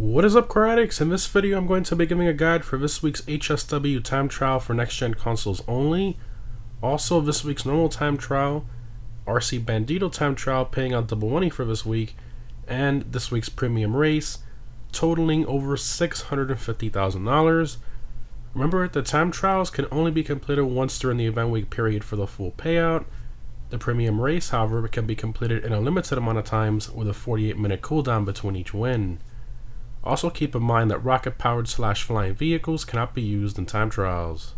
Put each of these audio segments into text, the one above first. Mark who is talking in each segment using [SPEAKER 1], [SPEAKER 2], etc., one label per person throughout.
[SPEAKER 1] What is up, car addicts? In this video I'm going to be giving a guide for this week's HSW Time Trial for next-gen consoles only, also this week's normal time trial, RC Bandito time trial paying out double money for this week, and this week's premium race totaling over $650,000. Remember, the time trials can only be completed once during the event week period for the full payout. The premium race, however, can be completed in a limited amount of times with a 48-minute cooldown between each win. Also keep in mind that rocket-powered / flying vehicles cannot be used in time trials.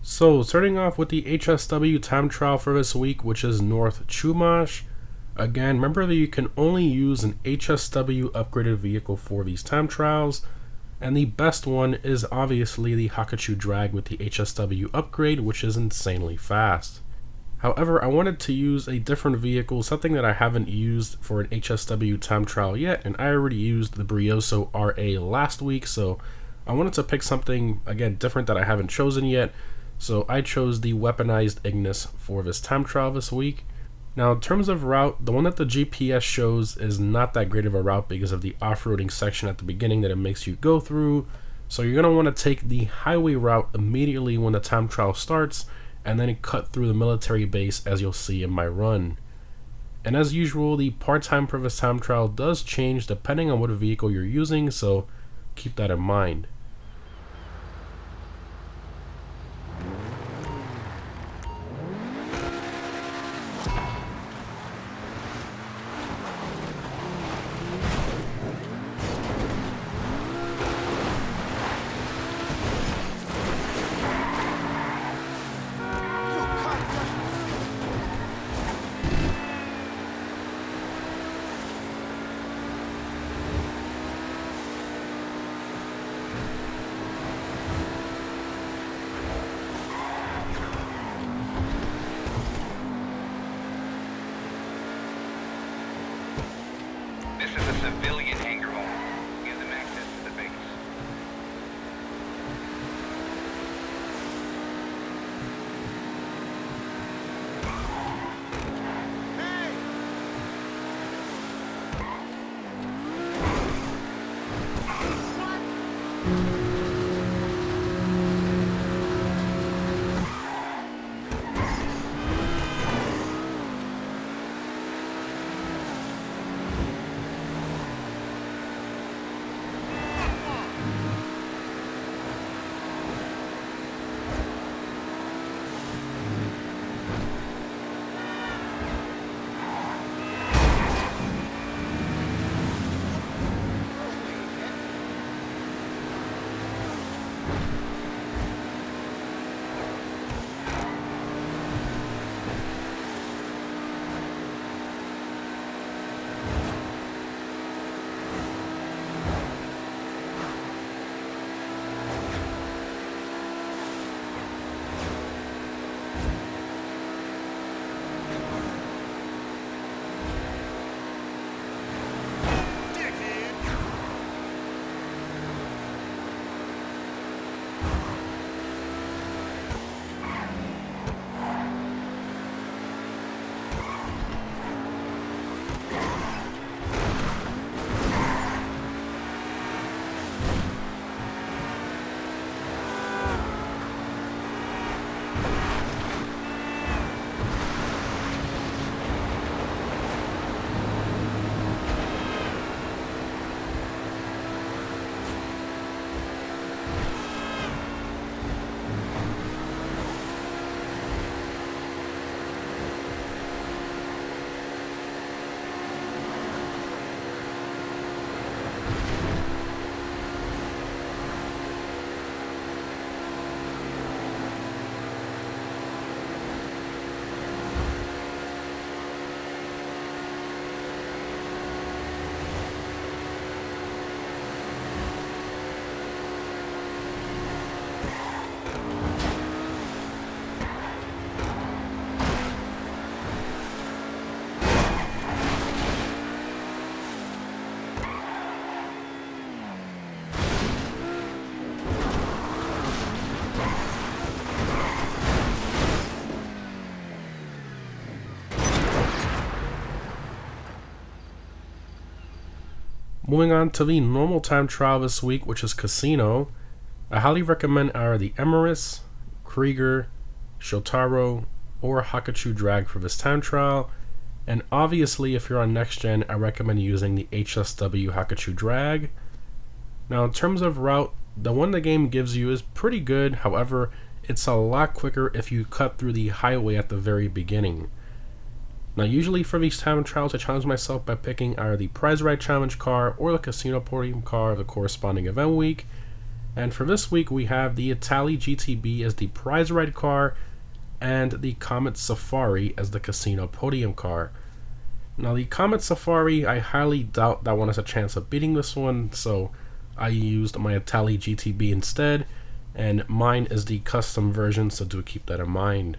[SPEAKER 1] So, starting off with the HSW time trial for this week, which is North Chumash. Again, remember that you can only use an HSW upgraded vehicle for these time trials, and the best one is obviously the Hakachu Drag with the HSW upgrade, which is insanely fast. However, I wanted to use a different vehicle, something that I haven't used for an HSW time trial yet, and I already used the Brioso RA last week, so I wanted to pick something, again, different that I haven't chosen yet, so I chose the weaponized Ignis for this time trial this week. Now, in terms of route, the one that the GPS shows is not that great of a route because of the off-roading section at the beginning that it makes you go through, so you're going to want to take the highway route immediately when the time trial starts, and then cut through the military base, as you'll see in my run. And as usual, the part-time for this time trial does change depending on what vehicle you're using, so keep that in mind.
[SPEAKER 2] This is a civilian hangar home. Give them access to the base.
[SPEAKER 1] Moving on to the normal time trial this week, which is Casino. I highly recommend either the Emirates, Krieger, Shotaro, or Hakachu drag for this time trial. And obviously, if you're on next gen, I recommend using the HSW Hakachu drag. Now, in terms of route, the one the game gives you is pretty good. However, it's a lot quicker if you cut through the highway at the very beginning. Now, usually for these time trials, I challenge myself by picking either the prize ride challenge car or the casino podium car of the corresponding event week. And for this week, we have the Itali GTB as the prize ride car and the Comet Safari as the casino podium car. Now, the Comet Safari, I highly doubt that one has a chance of beating this one, so I used my Itali GTB instead, and mine is the custom version, so do keep that in mind.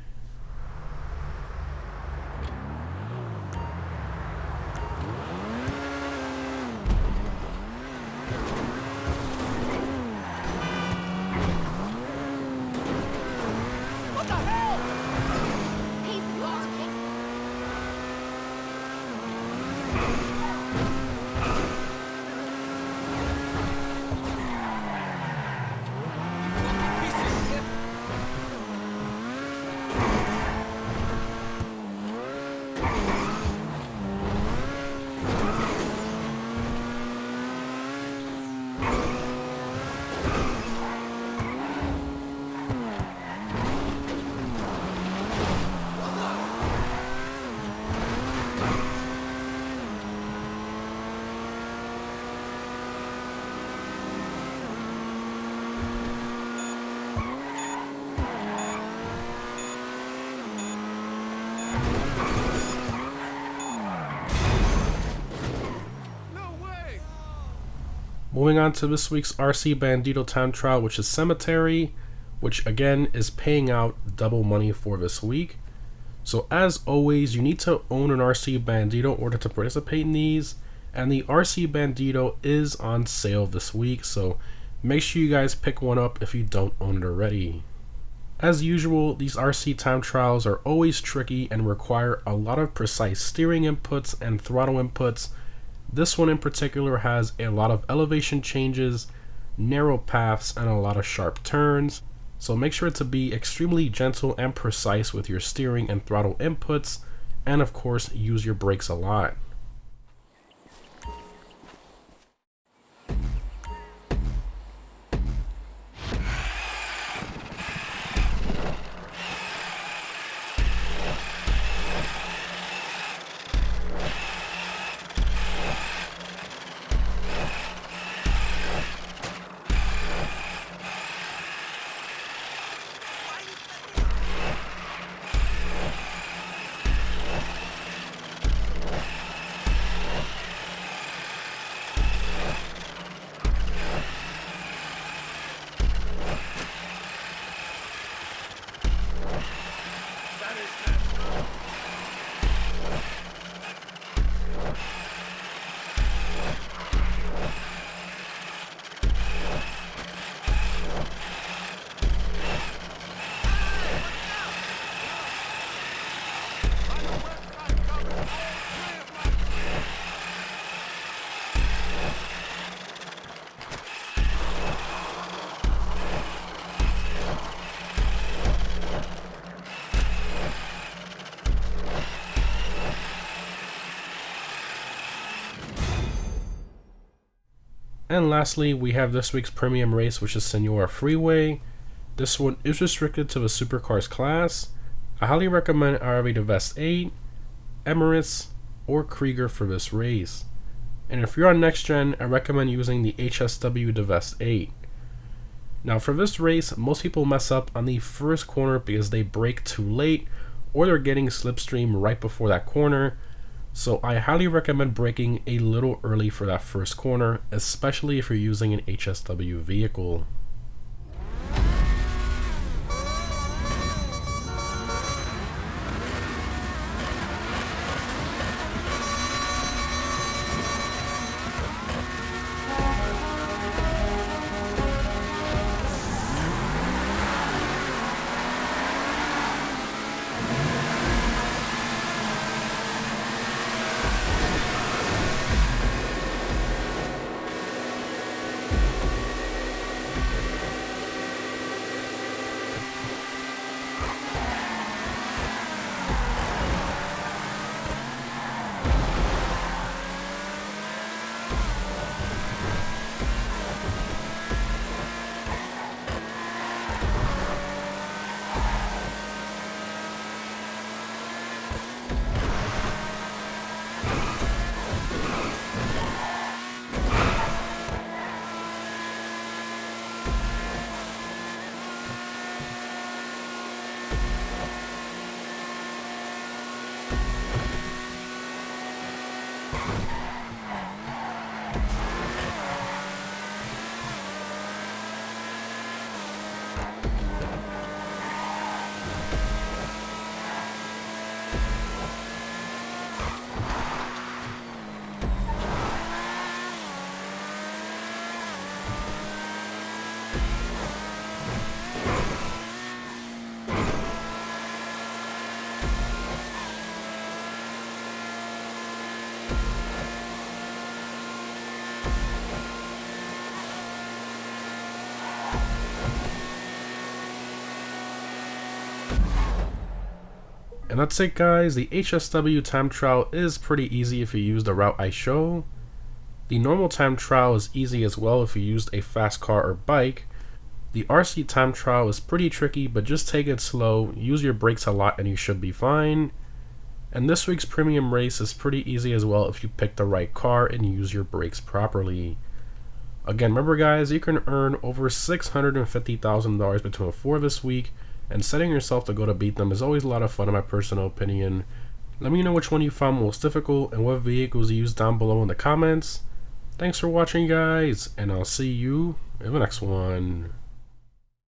[SPEAKER 1] Moving on to this week's RC Bandito time trial, which is Cemetery, which again is paying out double money for this week. So as always, you need to own an RC Bandito in order to participate in these, and the RC Bandito is on sale this week, so make sure you guys pick one up if you don't own it already. As usual, these RC time trials are always tricky and require a lot of precise steering inputs and throttle inputs. This one in particular has a lot of elevation changes, narrow paths, and a lot of sharp turns. So make sure to be extremely gentle and precise with your steering and throttle inputs, and of course use your brakes a lot. And lastly, we have this week's premium race, which is Senora Freeway. This one is restricted to the supercars class. I highly recommend RV to Vest 8, Emirates, or Krieger for this race. And if you're on next gen, I recommend using the HSW to Vest 8. Now for this race, most people mess up on the first corner because they brake too late, or they're getting slipstream right before that corner. So I highly recommend braking a little early for that first corner, especially if you're using an HSW vehicle. And that's it, guys. The HSW time trial is pretty easy if you use the route I show. The normal time trial is easy as well if you used a fast car or bike. The RC time trial is pretty tricky, but just take it slow, use your brakes a lot and you should be fine. And this week's premium race is pretty easy as well if you pick the right car and use your brakes properly. Again, remember guys, you can earn over $650,000 between 4 this week, and setting yourself to go to beat them is always a lot of fun in my personal opinion. Let me know which one you found most difficult and what vehicles you used down below in the comments. Thanks for watching guys, and I'll see you in the next one.